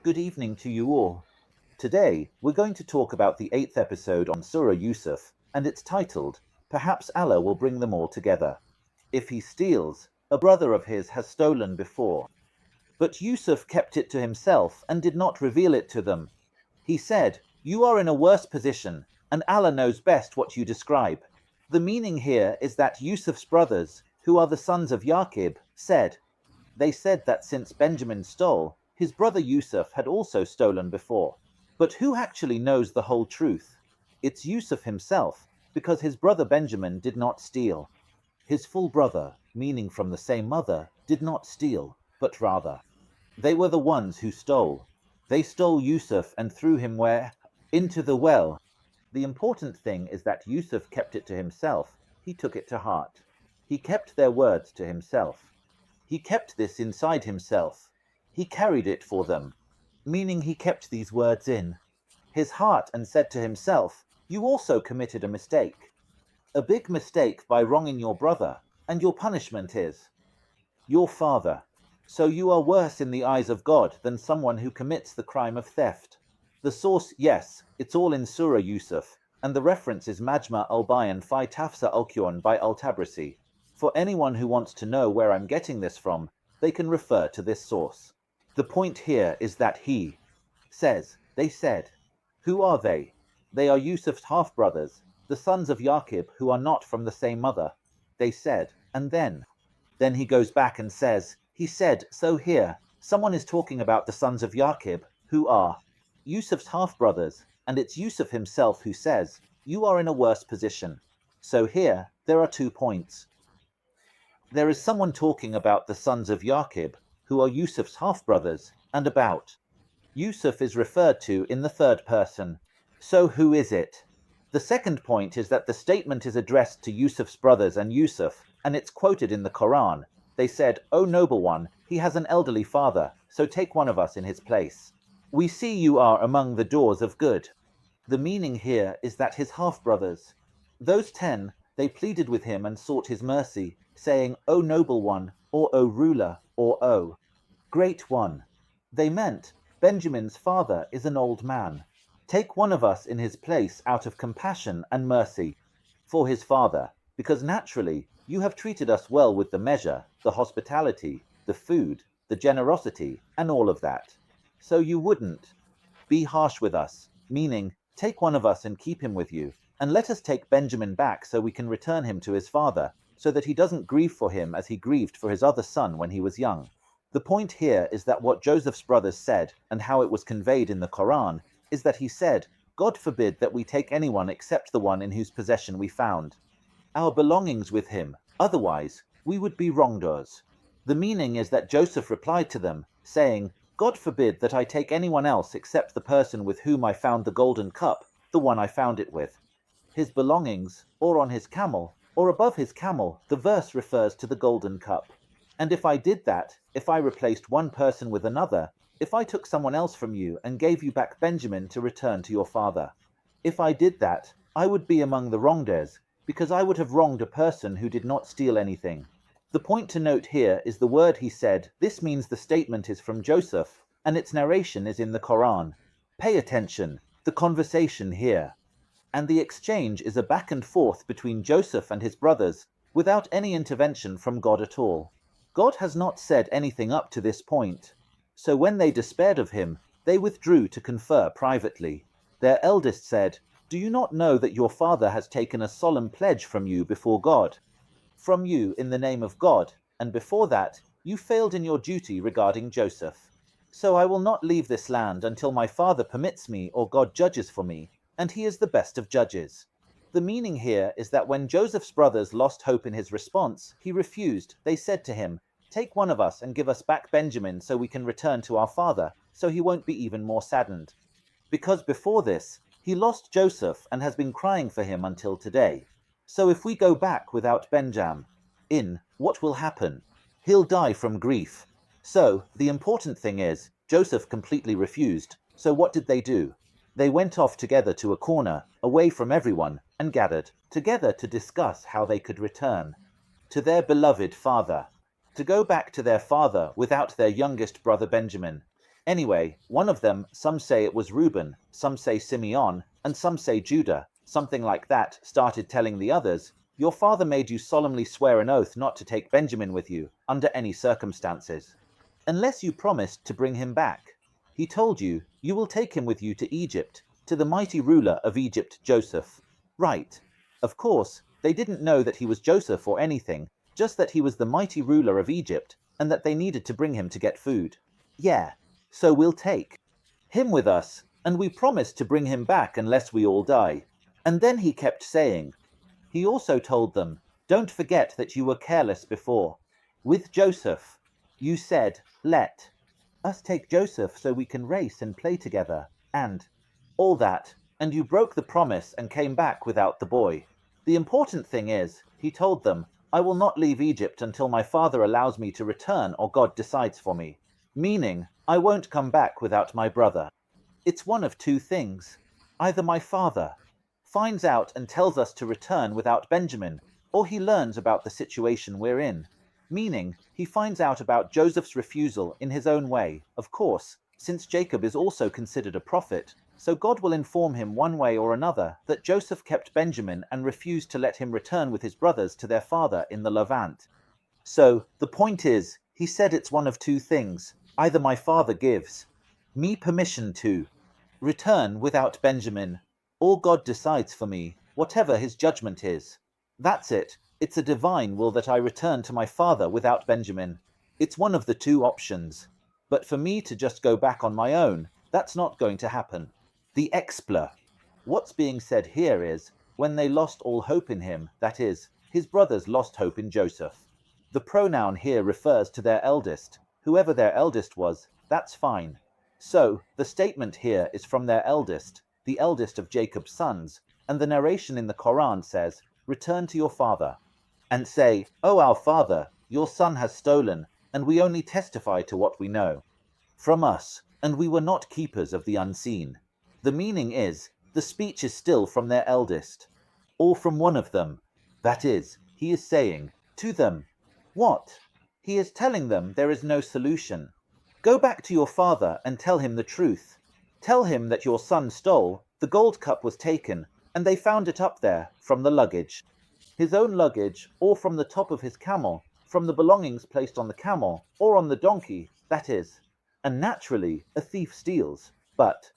Good evening to you all. Today, we're going to talk about the 8th episode on Surah Yusuf, and it's titled, Perhaps Allah Will Bring Them All Together. If he steals, a brother of his has stolen before. But Yusuf kept it to himself and did not reveal it to them. He said, You are in a worse position, and Allah knows best what you describe. The meaning here is that Yusuf's brothers, who are the sons of Yaqub, they said that since Benjamin stole, his brother Yusuf had also stolen before. But who actually knows the whole truth? It's Yusuf himself, because his brother Benjamin did not steal. His full brother, meaning from the same mother, did not steal, but rather, they were the ones who stole. They stole Yusuf and threw him where? Into the well. The important thing is that Yusuf kept it to himself. He took it to heart. He kept their words to himself. He kept this inside himself. He carried it for them, meaning he kept these words in his heart and said to himself, You also committed a mistake. A big mistake by wronging your brother, and your punishment is your father. So you are worse in the eyes of God than someone who commits the crime of theft. The source, yes, it's all in Surah Yusuf, and the reference is Majma al-Bayan fi Tafsir al-Quran by al-Tabrisi. For anyone who wants to know where I'm getting this from, they can refer to this source. The point here is that he says, they said. Who are they? They are Yusuf's half-brothers, the sons of Yaqub who are not from the same mother. They said, and then he goes back and says, he said, so here, someone is talking about the sons of Yaqub, who are Yusuf's half-brothers, and it's Yusuf himself who says, you are in a worse position. So here, there are 2 points. There is someone talking about the sons of Yaqub, who are Yusuf's half-brothers, and about Yusuf is referred to in the third person. So who is it? The second point is that the statement is addressed to Yusuf's brothers and Yusuf, and it's quoted in the Quran. They said, O noble one, he has an elderly father, so take one of us in his place. We see you are among the doors of good. The meaning here is that his half-brothers, those 10, they pleaded with him and sought his mercy, saying, O noble one, or O ruler, or O great one. They meant, Benjamin's father is an old man. Take one of us in his place out of compassion and mercy for his father, because naturally you have treated us well with the measure, the hospitality, the food, the generosity, and all of that. So you wouldn't be harsh with us, meaning, take one of us and keep him with you, and let us take Benjamin back so we can return him to his father, so that he doesn't grieve for him as he grieved for his other son when he was young. The point here is that what Joseph's brothers said, and how it was conveyed in the Quran, is that he said, God forbid that we take anyone except the one in whose possession we found our belongings with him, otherwise we would be wrongdoers. The meaning is that Joseph replied to them, saying, God forbid that I take anyone else except the person with whom I found the golden cup, the one I found it with. His belongings, or on his camel, or above his camel, the verse refers to the golden cup. And if I did that, if I replaced one person with another, if I took someone else from you and gave you back Benjamin to return to your father, if I did that, I would be among the wrongdoers, because I would have wronged a person who did not steal anything. The point to note here is the word he said. This means the statement is from Joseph, and its narration is in the Quran. Pay attention, the conversation here. And the exchange is a back and forth between Joseph and his brothers, without any intervention from God at all. God has not said anything up to this point. So when they despaired of him, they withdrew to confer privately. Their eldest said, Do you not know that your father has taken a solemn pledge from you before God? From you in the name of God, and before that, you failed in your duty regarding Joseph. So I will not leave this land until my father permits me or God judges for me, and he is the best of judges. The meaning here is that when Joseph's brothers lost hope in his response, he refused. They said to him, Take one of us and give us back Benjamin so we can return to our father, so he won't be even more saddened. Because before this, he lost Joseph and has been crying for him until today. So if we go back without Benjamin, what will happen? He'll die from grief. So the important thing is, Joseph completely refused. So what did they do? They went off together to a corner, away from everyone, and gathered together to discuss how they could return to their beloved father, to go back to their father without their youngest brother Benjamin. Anyway, one of them, some say it was Reuben, some say Simeon, and some say Judah, something like that, started telling the others, "Your father made you solemnly swear an oath not to take Benjamin with you, under any circumstances, unless you promised to bring him back. He told you, you will take him with you to Egypt, to the mighty ruler of Egypt, Joseph." Right. Of course, they didn't know that he was Joseph or anything, just that he was the mighty ruler of Egypt, and that they needed to bring him to get food. Yeah, so we'll take him with us, and we promise to bring him back unless we all die. And then he kept saying, he also told them, "Don't forget that you were careless before. With Joseph, you said, 'Let us take Joseph so we can race and play together,' and all that, and you broke the promise and came back without the boy. The important thing is," he told them, "I will not leave Egypt until my father allows me to return or God decides for me. Meaning, I won't come back without my brother. It's one of two things. Either my father finds out and tells us to return without Benjamin, or he learns about the situation we're in. Meaning, he finds out about Joseph's refusal in his own way, of course, since Jacob is also considered a prophet, so God will inform him one way or another that Joseph kept Benjamin and refused to let him return with his brothers to their father in the Levant. So, the point is, he said it's one of two things. Either my father gives me permission to return without Benjamin, or God decides for me, whatever his judgment is. That's it. It's a divine will that I return to my father without Benjamin. It's one of the two options. But for me to just go back on my own, that's not going to happen. The expla. What's being said here is, when they lost all hope in him, that is, his brothers lost hope in Joseph. The pronoun here refers to their eldest. Whoever their eldest was, that's fine. So, the statement here is from their eldest, the eldest of Jacob's sons, and the narration in the Quran says, "Return to your father, and say, 'Oh our father, your son has stolen, and we only testify to what we know from us, and we were not keepers of the unseen.'" The meaning is, the speech is still from their eldest, or from one of them. That is, he is saying to them, what? He is telling them there is no solution. Go back to your father and tell him the truth. Tell him that your son stole, the gold cup was taken, and they found it up there, from the luggage. His own luggage, or from the top of his camel, from the belongings placed on the camel, or on the donkey, that is. And naturally, a thief steals, but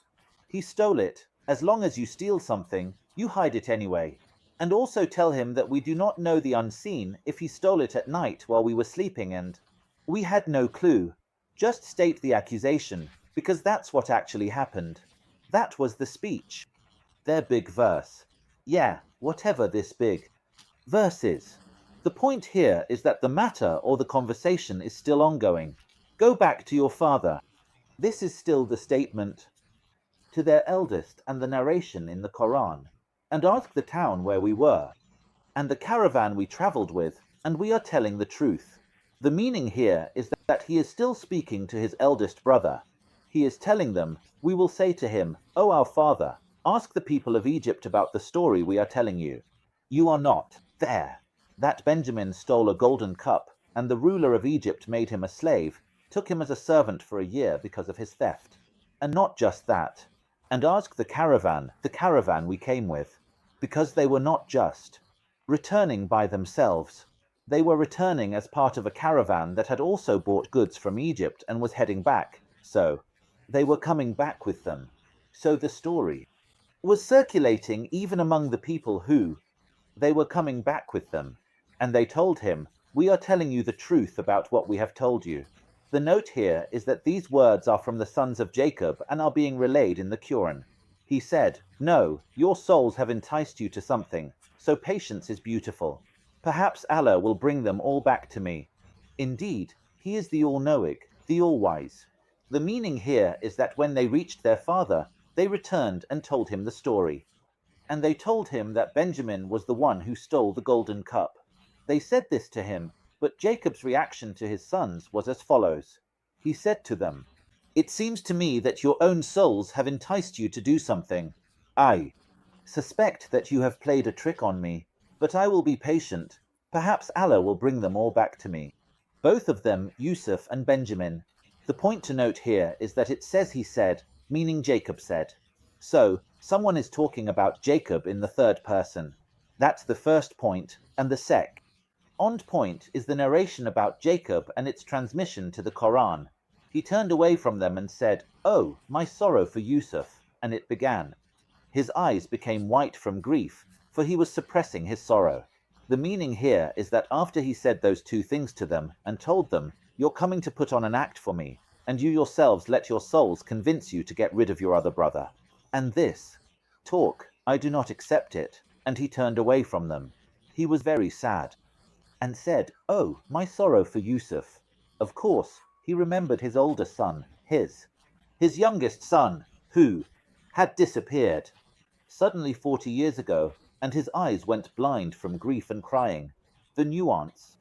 he stole it. As long as you steal something, you hide it anyway. And also tell him that we do not know the unseen if he stole it at night while we were sleeping and we had no clue. Just state the accusation, because that's what actually happened. That was the speech. Their big verse. Yeah, whatever this big verse is. The point here is that the matter or the conversation is still ongoing. Go back to your father. This is still the statement to their eldest and the narration in the Quran. And ask the town where we were, and the caravan we traveled with, and we are telling the truth. The meaning here is that he is still speaking to his eldest brother. He is telling them, we will say to him, "O our father, ask the people of Egypt about the story we are telling you. You are not there. That Benjamin stole a golden cup, and the ruler of Egypt made him a slave, took him as a servant for a year because of his theft. And not just that. And ask the caravan we came with, because they were not just returning by themselves. They were returning as part of a caravan that had also bought goods from Egypt and was heading back, so they were coming back with them." So the story was circulating even among the people who they were coming back with them, and they told him, "We are telling you the truth about what we have told you." The note here is that these words are from the sons of Jacob and are being relayed in the Quran. He said, "No, your souls have enticed you to something, so patience is beautiful. Perhaps Allah will bring them all back to me. Indeed, he is the all-knowing, the all-wise." The meaning here is that when they reached their father, they returned and told him the story. And they told him that Benjamin was the one who stole the golden cup. They said this to him, but Jacob's reaction to his sons was as follows. He said to them, "It seems to me that your own souls have enticed you to do something. I suspect that you have played a trick on me, but I will be patient. Perhaps Allah will bring them all back to me." Both of them, Yusuf and Benjamin, The point to note here is that it says he said, meaning Jacob said. So, someone is talking about Jacob in the third person. That's the first point, and the second point is the narration about Jacob and its transmission to the Quran. He turned away from them and said, "Oh, my sorrow for Yusuf," and it began. His eyes became white from grief, for he was suppressing his sorrow. The meaning here is that after he said those two things to them and told them, "You're coming to put on an act for me, and you yourselves let your souls convince you to get rid of your other brother. And this talk, I do not accept it," and he turned away from them. He was very sad and said, "Oh, my sorrow for Yusuf." Of course, he remembered his older son, his youngest son, who had disappeared suddenly 40 years ago, and his eyes went blind from grief and crying. The nuance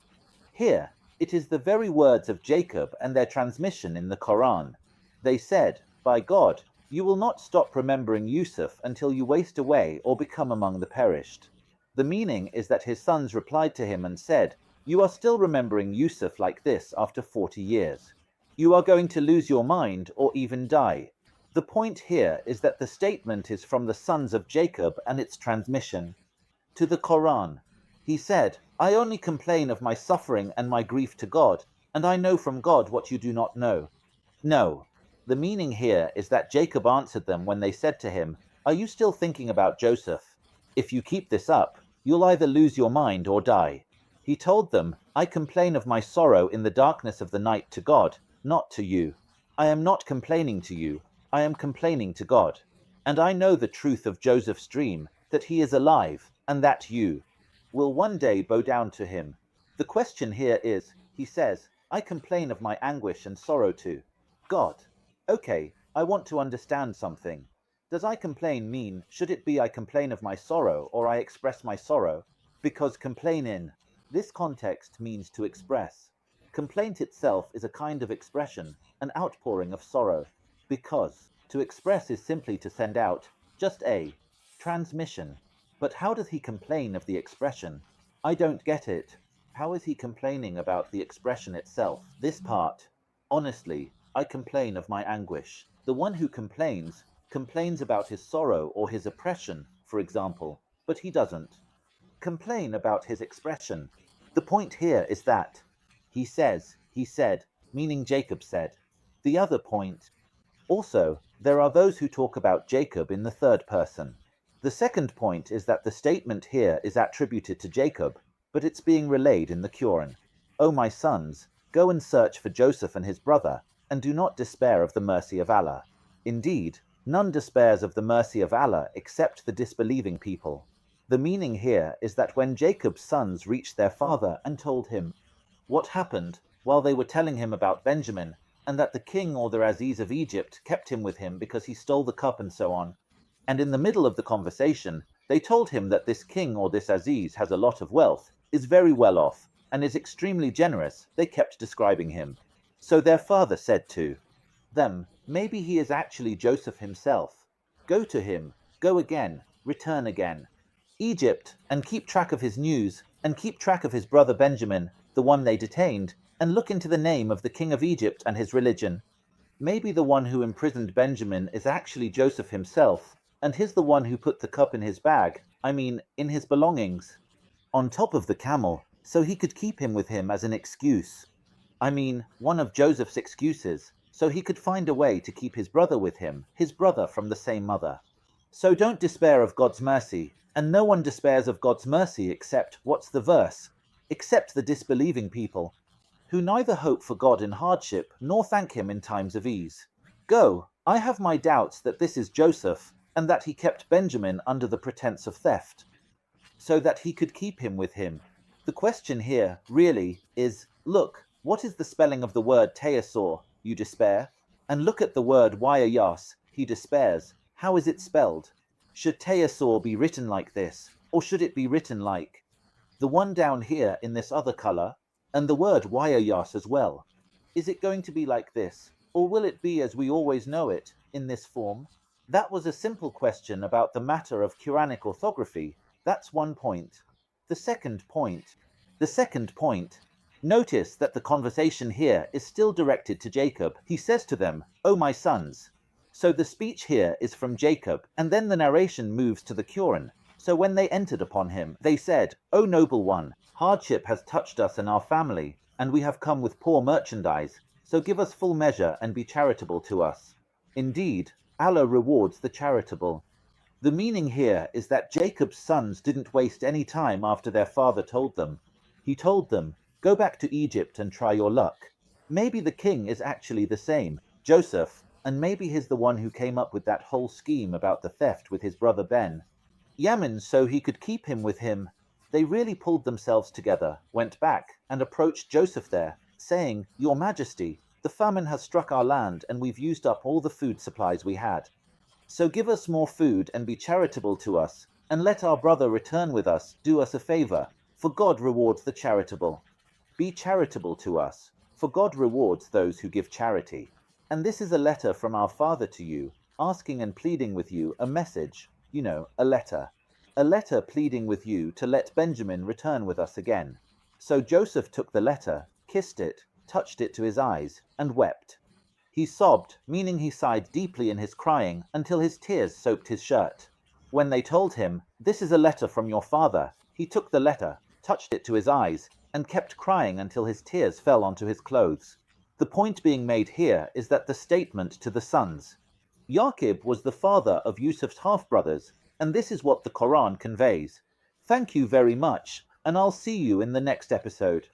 here, it is the very words of Jacob and their transmission in the Quran. They said, "By God, you will not stop remembering Yusuf until you waste away or become among the perished." The meaning is that his sons replied to him and said, "You are still remembering Yusuf like this after 40 years. You are going to lose your mind or even die." The point here is that the statement is from the sons of Jacob and its transmission to the Quran. He said, "I only complain of my suffering and my grief to God, and I know from God what you do not know." No. The meaning here is that Jacob answered them when they said to him, "Are you still thinking about Joseph? If you keep this up, you'll either lose your mind or die." He told them, "I complain of my sorrow in the darkness of the night to God, not to you. I am not complaining to you, I am complaining to God. And I know the truth of Joseph's dream, that he is alive, and that you will one day bow down to him." The question here is, he says, "I complain of my anguish and sorrow to God." Okay, I want to understand something. Does I complain mean, should it be I complain of my sorrow or I express my sorrow? Because complain in this context means to express. Complaint itself is a kind of expression, an outpouring of sorrow. Because to express is simply to send out, just a transmission. But how does he complain of the expression? I don't get it. How is he complaining about the expression itself? This part. Honestly, I complain of my anguish. The one who complains about his sorrow or his oppression, for example, but he doesn't complain about his expression. The point here is that he says, he said, meaning Jacob said. The other point. Also, there are those who talk about Jacob in the third person. The second point is that the statement here is attributed to Jacob, but it's being relayed in the Quran. "O my sons, go and search for Joseph and his brother, and do not despair of the mercy of Allah. Indeed, none despairs of the mercy of Allah except the disbelieving people." The meaning here is that when Jacob's sons reached their father and told him what happened while they were telling him about Benjamin, and that the king or the Aziz of Egypt kept him with him because he stole the cup and so on, and in the middle of the conversation, they told him that this king or this Aziz has a lot of wealth, is very well off, and is extremely generous, they kept describing him. So their father said to them, "Maybe he is actually Joseph himself. Go to him, go again, return again. Egypt, and keep track of his news, and keep track of his brother Benjamin, the one they detained, and look into the name of the king of Egypt and his religion. Maybe the one who imprisoned Benjamin is actually Joseph himself, and he's the one who put the cup in his bag, in his belongings, on top of the camel, so he could keep him with him as an excuse. One of Joseph's excuses, so he could find a way to keep his brother with him, his brother from the same mother. So don't despair of God's mercy, and no one despairs of God's mercy except, what's the verse? Except the disbelieving people, who neither hope for God in hardship nor thank him in times of ease. Go, I have my doubts that this is Joseph, and that he kept Benjamin under the pretense of theft, so that he could keep him with him." The question here, really, is, look, what is the spelling of the word teasor, you despair? And look at the word wayayas, he despairs. How is it spelled? Should teasor be written like this, or should it be written like the one down here in this other color, and the word wayayas as well? Is it going to be like this, or will it be as we always know it, in this form? That was a simple question about the matter of Quranic orthography. That's one point. The second point Notice that the conversation here is still directed to Jacob. He says to them, "O my sons." So the speech here is from Jacob, and then the narration moves to the Quran. So when they entered upon him, they said, "O noble one, hardship has touched us and our family, and we have come with poor merchandise, so give us full measure and be charitable to us. Indeed, Allah rewards the charitable." The meaning here is that Jacob's sons didn't waste any time after their father told them. He told them, "Go back to Egypt and try your luck. Maybe the king is actually the same, Joseph, and maybe he's the one who came up with that whole scheme about the theft with his brother Ben. Yamin, so he could keep him with him." They really pulled themselves together, went back, and approached Joseph there, saying, "Your Majesty, the famine has struck our land and we've used up all the food supplies we had. So give us more food and be charitable to us, and let our brother return with us, do us a favor, for God rewards the charitable. Be charitable to us, for God rewards those who give charity. And this is a letter from our father to you, asking and pleading with you, a message, a letter. A letter pleading with you to let Benjamin return with us again." So Joseph took the letter, kissed it, touched it to his eyes, and wept. He sobbed, meaning he sighed deeply in his crying until his tears soaked his shirt. When they told him, "This is a letter from your father," he took the letter, touched it to his eyes, and kept crying until his tears fell onto his clothes. The point being made here is that the statement to the sons. Yaqub was the father of Yusuf's half-brothers, and this is what the Quran conveys. Thank you very much, and I'll see you in the next episode.